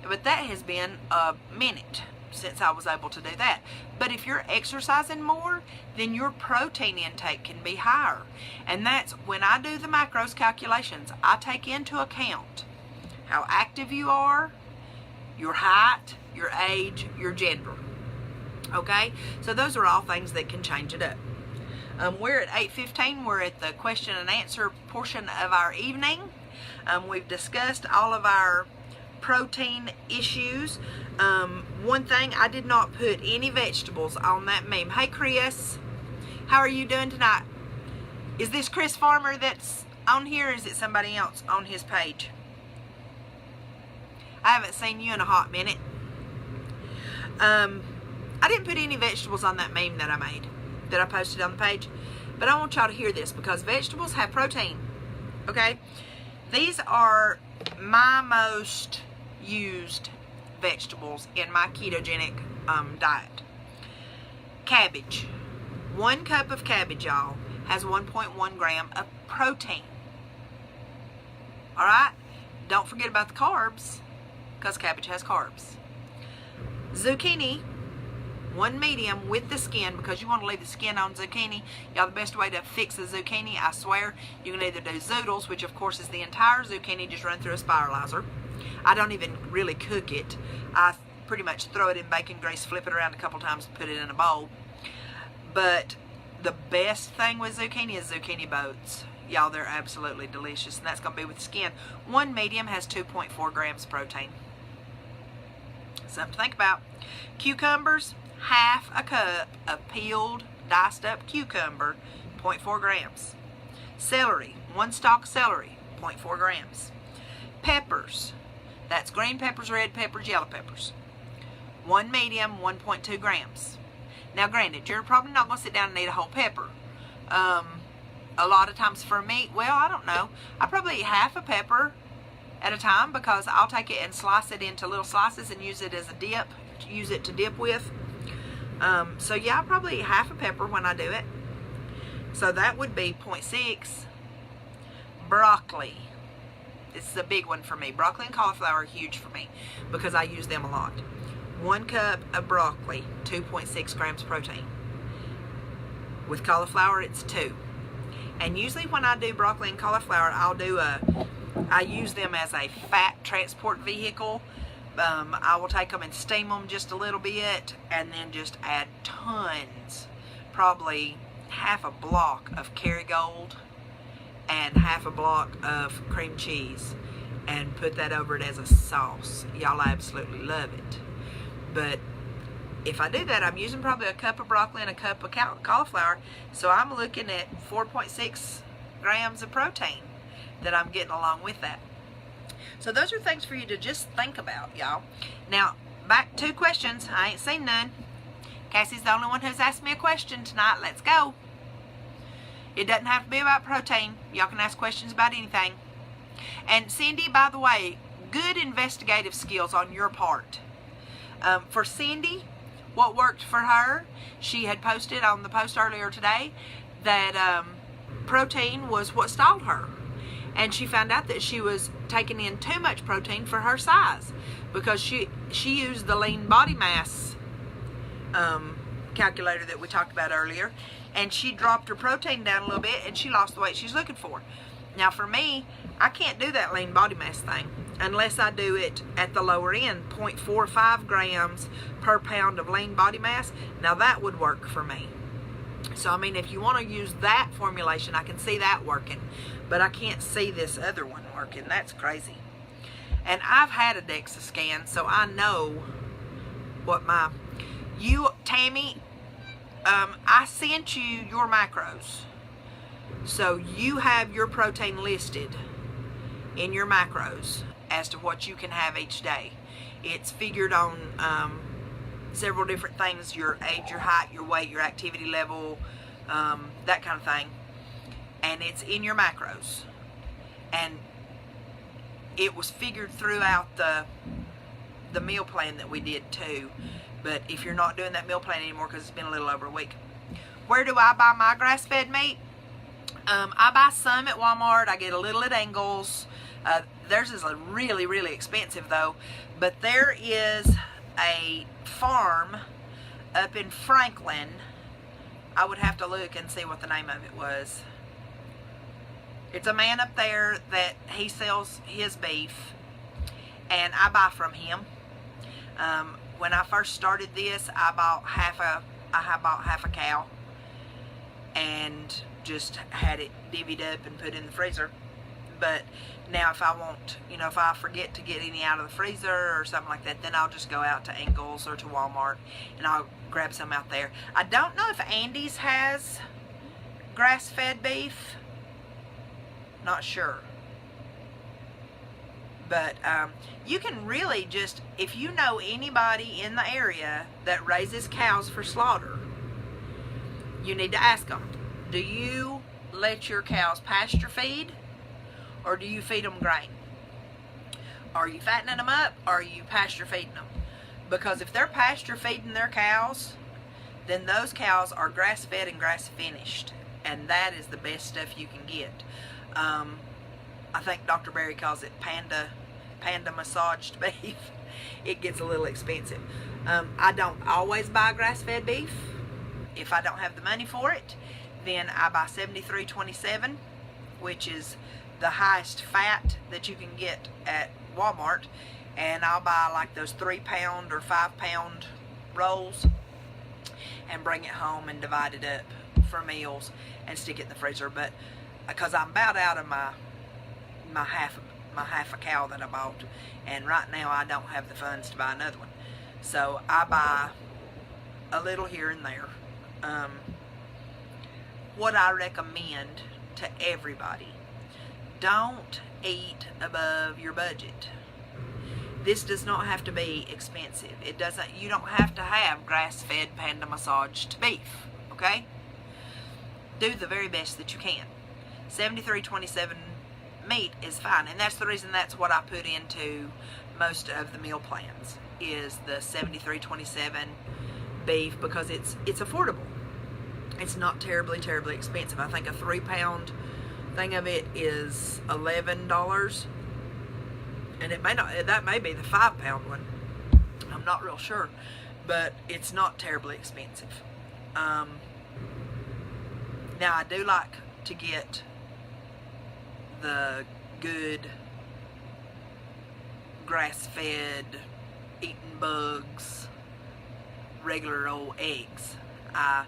But that has been a minute since I was able to do that. But if you're exercising more, then your protein intake can be higher. And that's when I do the macros calculations, I take into account how active you are, your height, your age, your gender. Okay? So those are all things that can change it up. We're at 8:15. We're at the question and answer portion of our evening. We've discussed all of our protein issues. One thing, I did not put any vegetables on that meme. Hey Chris, how are you doing tonight? Is this Chris Farmer that's on here, or is it somebody else on his page? I haven't seen you in a hot minute. I didn't put any vegetables on that meme that I made, that I posted on the page, but I want y'all to hear this, because vegetables have protein. Okay, these are my most used vegetables in my ketogenic diet. Cabbage. 1 cup of cabbage, y'all, has 1.1 gram of protein. Alright? Don't forget about the carbs, because cabbage has carbs. Zucchini, 1 medium with the skin, because you want to leave the skin on zucchini. Y'all, the best way to fix the zucchini, I swear, you can either do zoodles, which of course is the entire zucchini just run through a spiralizer. I don't even really cook it. I pretty much throw it in bacon grease, flip it around a couple times, put it in a bowl. But the best thing with zucchini is zucchini boats. Y'all, they're absolutely delicious, and that's going to be with skin. 1 medium has 2.4 grams protein. Something to think about. Cucumbers, half a cup of peeled, diced up cucumber, 0.4 grams. Celery, 1 stalk celery, 0.4 grams. Peppers, that's green peppers, red peppers, yellow peppers. 1 medium, 1.2 grams. Now granted, you're probably not going to sit down and eat a whole pepper. A lot of times for me, well, I don't know, I probably eat half a pepper at a time, because I'll take it and slice it into little slices and use it as a dip, use it to dip with. So yeah, I probably eat half a pepper when I do it. So that would be 0.6. Broccoli. It's the big one for me. Broccoli and cauliflower are huge for me, because I use them a lot. 1 cup of broccoli, 2.6 grams protein. With cauliflower, it's 2. And usually when I do broccoli and cauliflower, I use them as a fat transport vehicle. I will take them and steam them just a little bit, and then just add tons, probably half a block of Kerrygold and half a block of cream cheese, and put that over it as a sauce. Y'all absolutely love it. But if I do that, I'm using probably a cup of broccoli and a cup of cauliflower, so I'm looking at 4.6 grams of protein that I'm getting along with that. So those are things for you to just think about, y'all. Now, back to questions. I ain't seen none. Cassie's the only one who's asked me a question tonight. Let's go. It doesn't have to be about protein. Y'all can ask questions about anything. And Cindy, by the way, good investigative skills on your part. For Cindy, what worked for her, she had posted on the post earlier today that protein was what stalled her. And she found out that she was taking in too much protein for her size, because she used the lean body mass calculator that we talked about earlier, and she dropped her protein down a little bit, and she lost the weight she's looking for. Now for me, I can't do that lean body mass thing unless I do it at the lower end, 0.45 grams per pound of lean body mass. Now that would work for me. So I mean, if you want to use that formulation, I can see that working, but I can't see this other one working. That's crazy. And I've had a DEXA scan, so I know what Tammy, I sent you your macros. So you have your protein listed in your macros as to what you can have each day. It's figured on several different things: your age, your height, your weight, your activity level, that kind of thing. And it's in your macros. And it was figured throughout the meal plan that we did too. But if you're not doing that meal plan anymore because it's been a little over a week. Where do I buy my grass-fed meat? I buy some at Walmart. I get a little at Ingles. Theirs is really, really expensive though. But there is a farm up in Franklin. I would have to look and see what the name of it was. It's a man up there that he sells his beef, and I buy from him. When I first started this, I bought half a cow and just had it divvied up and put in the freezer. But now if I want, if I forget to get any out of the freezer or something like that, then I'll just go out to Ingles or to Walmart and I'll grab some out there. I don't know if Andy's has grass-fed beef. Not sure. But you can really just, if you know anybody in the area that raises cows for slaughter, you need to ask them, do you let your cows pasture feed or do you feed them grain? Are you fattening them up or are you pasture feeding them? Because if they're pasture feeding their cows, then those cows are grass fed and grass finished, and that is the best stuff you can get. I think Dr. Berry calls it panda massaged beef. It gets a little expensive. I don't always buy grass-fed beef. If I don't have the money for it, then I buy 7327, which is the highest fat that you can get at Walmart, and I'll buy like those 3-pound or 5-pound rolls and bring it home and divide it up for meals and stick it in the freezer. But because I'm about out of my half a cow that I bought, and right now I don't have the funds to buy another one, so I buy a little here and there. What I recommend to everybody: don't eat above your budget. This does not have to be expensive. It doesn't. You don't have to have grass-fed panda massaged beef. Okay? Do the very best that you can. 7327 meat is fine, and that's the reason that's what I put into most of the meal plans, is the 7327 beef, because it's affordable. It's not terribly expensive. I think a 3-pound thing of it is $11, and that may be the 5-pound one. I'm not real sure, but it's not terribly expensive. Now I do like to get the good grass-fed, eating bugs, regular old eggs. I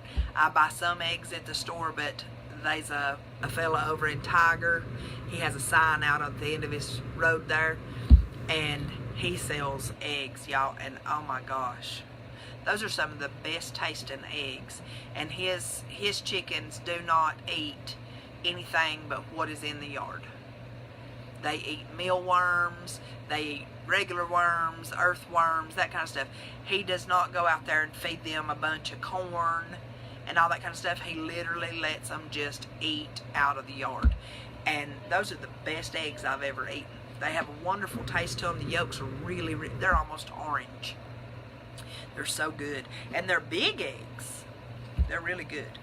buy some eggs at the store, but there's a fella over in Tiger. He has a sign out at the end of his road there, and he sells eggs, y'all, and oh my gosh, those are some of the best tasting eggs. And his chickens do not eat anything but what is in the yard. They eat mealworms, they eat regular worms, earthworms, that kind of stuff. He does not go out there and feed them a bunch of corn and all that kind of stuff. He literally lets them just eat out of the yard. And those are the best eggs I've ever eaten. They have a wonderful taste to them. The yolks are really, they're almost orange. They're so good. And they're big eggs. They're really good.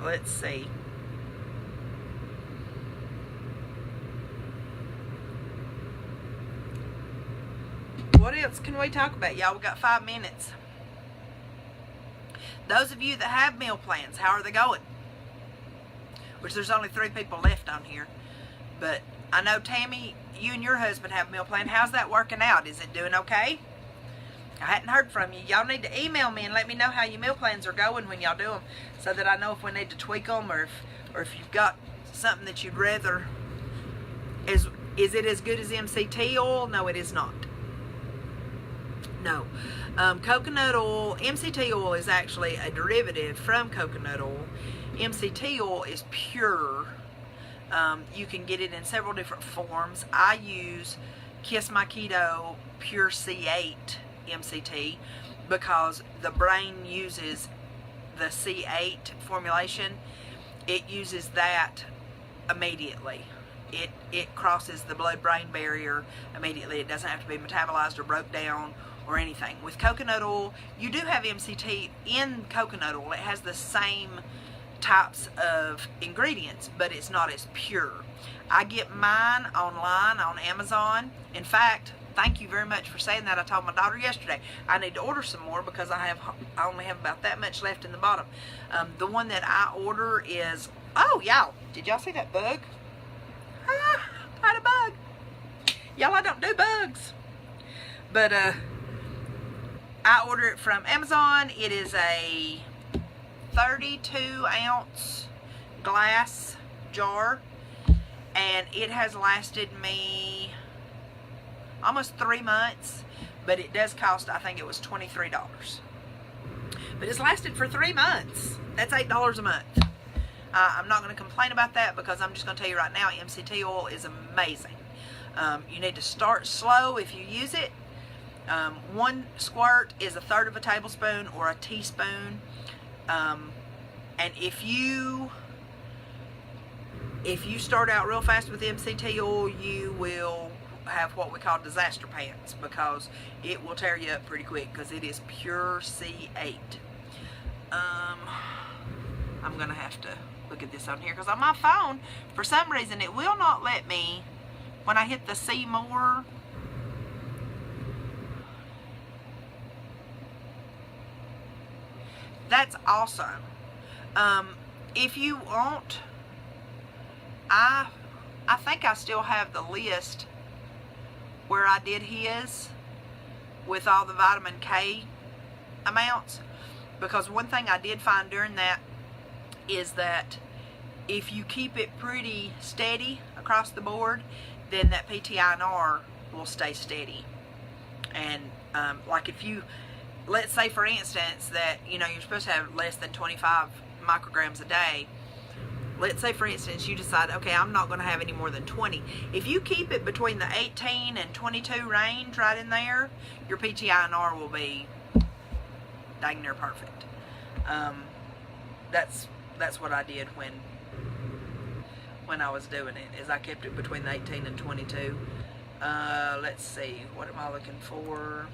Let's see. What else can we talk about, y'all? We got 5 minutes. Those of you that have meal plans, how are they going? Which there's only 3 people left on here. But I know, Tammy, you and your husband have a meal plan. How's that working out? Is it doing okay? I hadn't heard from you. Y'all need to email me and let me know how your meal plans are going when y'all do them, so that I know if we need to tweak them, or if you've got something that you'd rather. Is it as good as MCT oil? No, it is not. No. Coconut oil, MCT oil is actually a derivative from coconut oil. MCT oil is pure. You can get it in several different forms. I use Kiss My Keto Pure C8 MCT because the brain uses the C8 formulation. It uses that immediately. It crosses the blood-brain barrier immediately. It doesn't have to be metabolized or broke down or anything. With coconut oil, you do have MCT in coconut oil. It has the same types of ingredients, but it's not as pure. I get mine online on Amazon. In fact, thank you very much for saying that. I told my daughter yesterday I need to order some more because I only have about that much left in the bottom. The one that I order is, oh y'all, did y'all see that bug? Ah, I had a bug. Y'all, I don't do bugs. But I order it from Amazon. It is a 32-ounce glass jar, and it has lasted me almost 3 months, but it does cost, I think it was $23. But it's lasted for 3 months. That's $8 a month. I'm not going to complain about that because I'm just going to tell you right now, MCT oil is amazing. You need to start slow if you use it. 1 squirt is 1/3 of a tablespoon or a teaspoon. And if you start out real fast with MCT oil, you will have what we call disaster pants because it will tear you up pretty quick because it is pure C8. I'm gonna have to look at this on here because on my phone, for some reason, it will not let me, when I hit the see more, that's awesome. If you want, I think I still have the list where I did his with all the vitamin K amounts, because one thing I did find during that is that if you keep it pretty steady across the board, then that PTINR will stay steady. And like if you, let's say for instance that you're supposed to have less than 25 micrograms a day. Let's say for instance you decide, okay, I'm not going to have any more than 20. If you keep it between the 18 and 22 range right in there, your PTINR will be dang near perfect. That's what I did when I was doing it, is I kept it between the 18 and 22. Let's see, what am I looking for?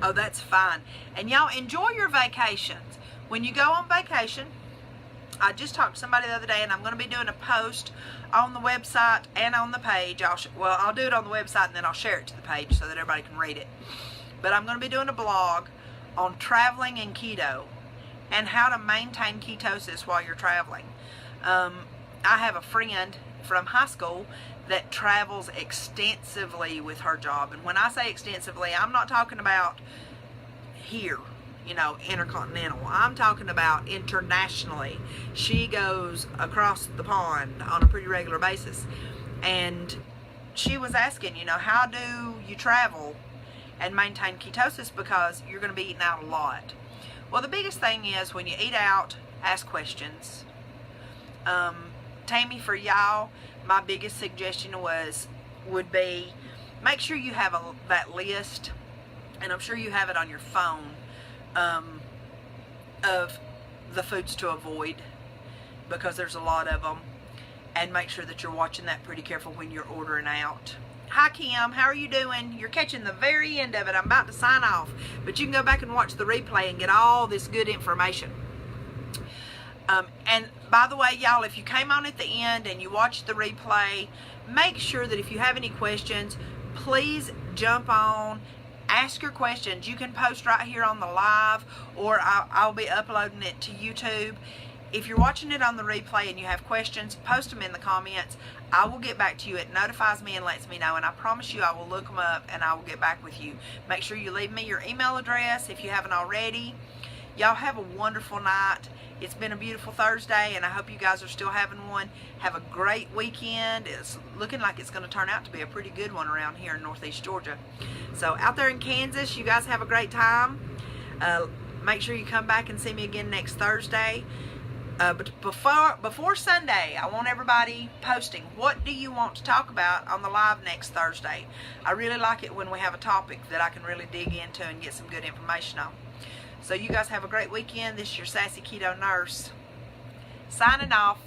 Oh, that's fine. And y'all enjoy your vacations. When you go on vacation, I just talked to somebody the other day, and I'm going to be doing a post on the website and on the page. I'll do it on the website and then I'll share it to the page so that everybody can read it. But I'm going to be doing a blog on traveling and keto and how to maintain ketosis while you're traveling. I have a friend from high school that travels extensively with her job. And when I say extensively, I'm not talking about here, intercontinental. I'm talking about internationally. She goes across the pond on a pretty regular basis. And she was asking, how do you travel and maintain ketosis, because you're going to be eating out a lot? Well, the biggest thing is when you eat out, ask questions. Tammy, for y'all, my biggest suggestion would be make sure you have that list, and I'm sure you have it on your phone, of the foods to avoid, because there's a lot of them, and make sure that you're watching that pretty careful when you're ordering out. Hi Kim, how are you doing? You're catching the very end of it. I'm about to sign off, but you can go back and watch the replay and get all this good information. And by the way, y'all, if you came on at the end and you watched the replay, make sure that if you have any questions, please jump on, ask your questions. You can post right here on the live, or I'll be uploading it to YouTube. If you're watching it on the replay and you have questions, post them in the comments. I will get back to you. It notifies me and lets me know, and I promise you I will look them up and I will get back with you. Make sure you leave me your email address if you haven't already. Y'all have a wonderful night. It's been a beautiful Thursday, and I hope you guys are still having one. Have a great weekend. It's looking like it's going to turn out to be a pretty good one around here in Northeast Georgia. So out there in Kansas, you guys have a great time. Make sure you come back and see me again next Thursday. But before Sunday, I want everybody posting, what do you want to talk about on the live next Thursday? I really like it when we have a topic that I can really dig into and get some good information on. So you guys have a great weekend. This is your Sassy Keto Nurse signing off.